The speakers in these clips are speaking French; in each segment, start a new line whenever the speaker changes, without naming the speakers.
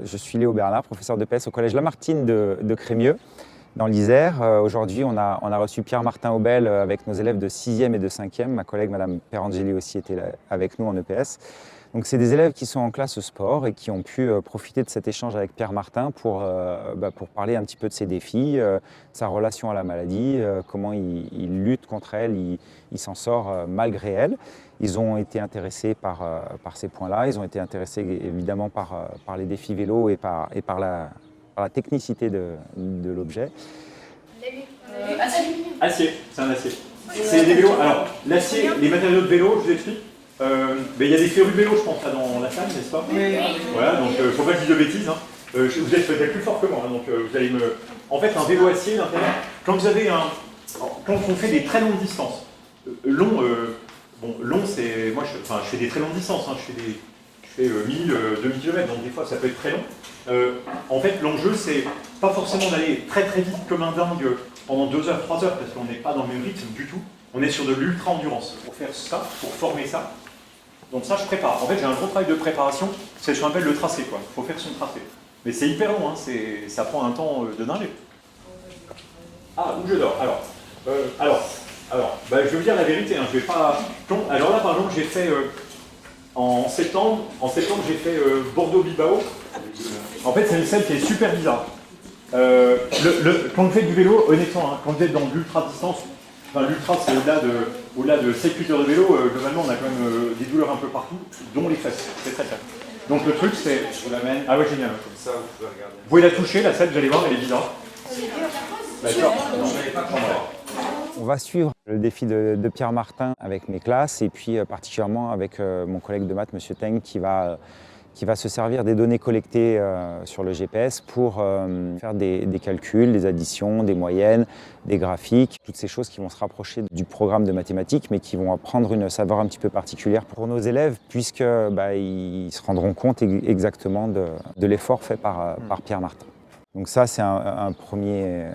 Je suis Léo Bernard, professeur de PS au Collège Lamartine de Crémieux, dans l'Isère. Aujourd'hui, on a reçu Pierre-Martin Aubel avec nos élèves de 6e et de 5e. Ma collègue Madame Perangeli aussi était là avec nous en EPS. Donc c'est des élèves qui sont en classe sport et qui ont pu profiter de cet échange avec Pierre-Martin pour parler un petit peu de ses défis, sa relation à la maladie, comment il lutte contre elle, il s'en sort malgré elle. Ils ont été intéressés par ces points-là, ils ont été intéressés évidemment par les défis vélo et par la technicité de l'objet.
Acier, c'est un acier. C'est des vélos. Alors, l'acier, les matériaux de vélo, je vous explique. Il y a des férus de vélo, je pense, là, dans la salle, n'est-ce pas? Oui. Voilà, donc il ne faut pas que je dise de bêtises. Hein. Vous êtes peut-être plus fort que moi, hein, donc vous allez me. En fait, un vélo acier, l'intérêt, quand vous avez quand on fait des très longues distances, long, c'est. Moi, je fais des très longues distances, hein, je fais 1000, 2000 km, donc des fois, ça peut être très long. En fait, l'enjeu, c'est pas forcément d'aller très très vite comme un dingue pendant 2 heures, 3 heures, parce qu'on n'est pas dans le même rythme du tout. On est sur de l'ultra-endurance. Pour faire ça, pour former ça, donc ça, je prépare. En fait, j'ai un gros travail de préparation, c'est ce qu'on appelle le tracé, quoi. Il faut faire son tracé. Mais c'est hyper long, hein. Ça prend un temps de dingue. Ah, où je dors. Je vais vous dire la vérité, hein. Je vais pas... Alors là, par exemple, j'ai fait... En septembre, j'ai fait Bordeaux-Bilbao. En fait, c'est une scène qui est super bizarre. Quand vous faites du vélo, honnêtement, hein, quand vous êtes dans l'ultra-distance, l'ultra, c'est au-delà de 7-8 heures de vélo, globalement, on a quand même des douleurs un peu partout, dont les fesses. C'est très clair. Donc le truc, c'est...
Je vous l'amène.
Ah ouais, génial.
Comme ça, vous pouvez regarder.
Vous pouvez la toucher, la scène, vous allez voir, elle est bizarre. D'accord.
On va suivre le défi de Pierre-Martin avec mes classes et puis particulièrement avec mon collègue de maths, M. Teng, qui va se servir des données collectées sur le GPS pour faire des calculs, des additions, des moyennes, des graphiques, toutes ces choses qui vont se rapprocher du programme de mathématiques, mais qui vont prendre une saveur un petit peu particulière pour nos élèves, puisque ils se rendront compte exactement de l'effort fait par Pierre-Martin. Donc ça, c'est un premier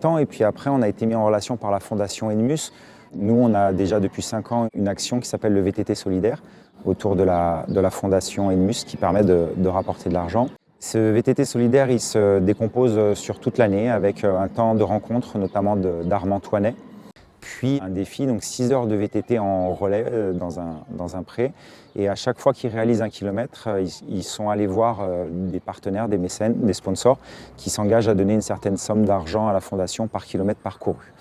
temps. Et puis après, on a été mis en relation par la Fondation Enmus. Nous, on a déjà depuis 5 ans une action qui s'appelle le VTT solidaire autour de la Fondation Enmus qui permet de rapporter de l'argent. Ce VTT solidaire, il se décompose sur toute l'année avec un temps de rencontre, notamment d'Armand-Toinais. Puis un défi, donc 6 heures de VTT en relais dans un pré. Et à chaque fois qu'ils réalisent 1 kilomètre, ils sont allés voir des partenaires, des mécènes, des sponsors qui s'engagent à donner une certaine somme d'argent à la fondation par kilomètre parcouru.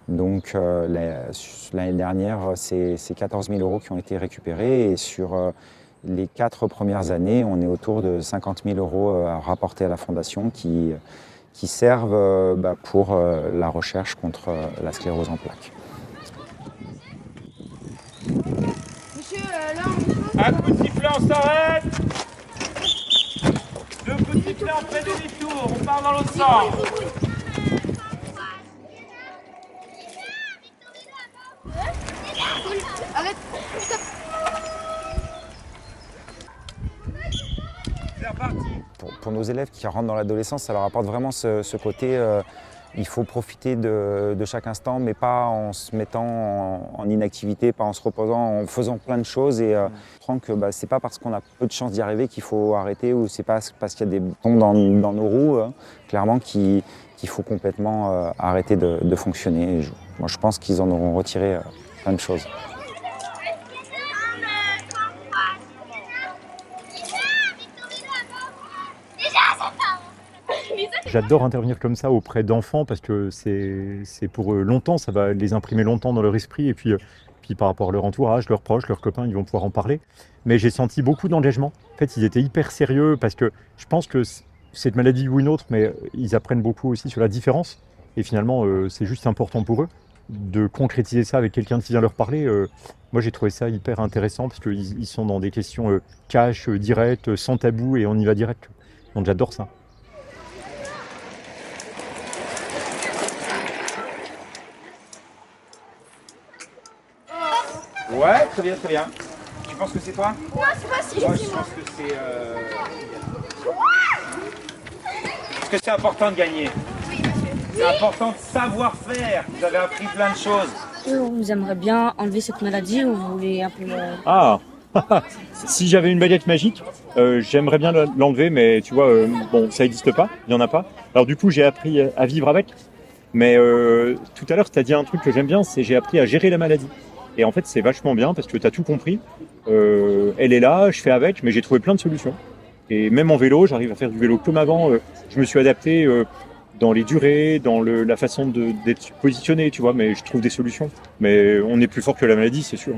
Donc l'année dernière, c'est 14 000 € qui ont été récupérés et sur les 4 premières années, on est autour de 50 000 € à rapporter à la fondation qui servent pour la recherche contre la sclérose en plaques.
Monsieur, là on...
Un coup de sifflet, on s'arrête. 2 coups de sifflet, on fait demi-tour, on part dans l'autre sens.
Arrête.
Pour nos élèves qui rentrent dans l'adolescence, ça leur apporte vraiment ce côté, il faut profiter de chaque instant, mais pas en se mettant en inactivité, pas en se reposant, en faisant plein de choses. Et je comprends que c'est pas parce qu'on a peu de chance d'y arriver qu'il faut arrêter, ou c'est pas parce qu'il y a des boutons dans nos roues, clairement, qu'il faut complètement arrêter de fonctionner. Et moi, je pense qu'ils en auront retiré plein de choses.
J'adore intervenir comme ça auprès d'enfants parce que c'est pour eux longtemps, ça va les imprimer longtemps dans leur esprit et puis par rapport à leur entourage, leurs proches, leurs copains, ils vont pouvoir en parler. Mais j'ai senti beaucoup d'engagement. En fait, ils étaient hyper sérieux parce que je pense que cette maladie ou une autre, mais ils apprennent beaucoup aussi sur la différence. Et finalement, c'est juste important pour eux de concrétiser ça avec quelqu'un qui vient leur parler. Moi, j'ai trouvé ça hyper intéressant parce qu'ils sont dans des questions cash, directes, sans tabou et on y va direct. Donc j'adore ça.
Ouais, très bien, très bien. Tu penses que c'est toi?
Non, c'est pas si.
Moi, je pense que c'est... Est-ce que c'est important de gagner?
Oui, monsieur.
C'est important de savoir faire. Vous avez appris plein de choses.
Vous aimeriez bien enlever cette maladie ou vous voulez un peu...
Ah Si j'avais une baguette magique, J'aimerais bien l'enlever, mais tu vois, bon, ça n'existe pas, il n'y en a pas. Alors du coup, j'ai appris à vivre avec. Mais tout à l'heure, tu as dit un truc que j'aime bien, c'est j'ai appris à gérer la maladie. Et en fait, c'est vachement bien parce que tu as tout compris. Elle est là, je fais avec, mais j'ai trouvé plein de solutions. Et même en vélo, j'arrive à faire du vélo comme avant. Je me suis adapté dans les durées, dans la façon d'être positionné, tu vois, mais je trouve des solutions. Mais on est plus fort que la maladie, c'est sûr.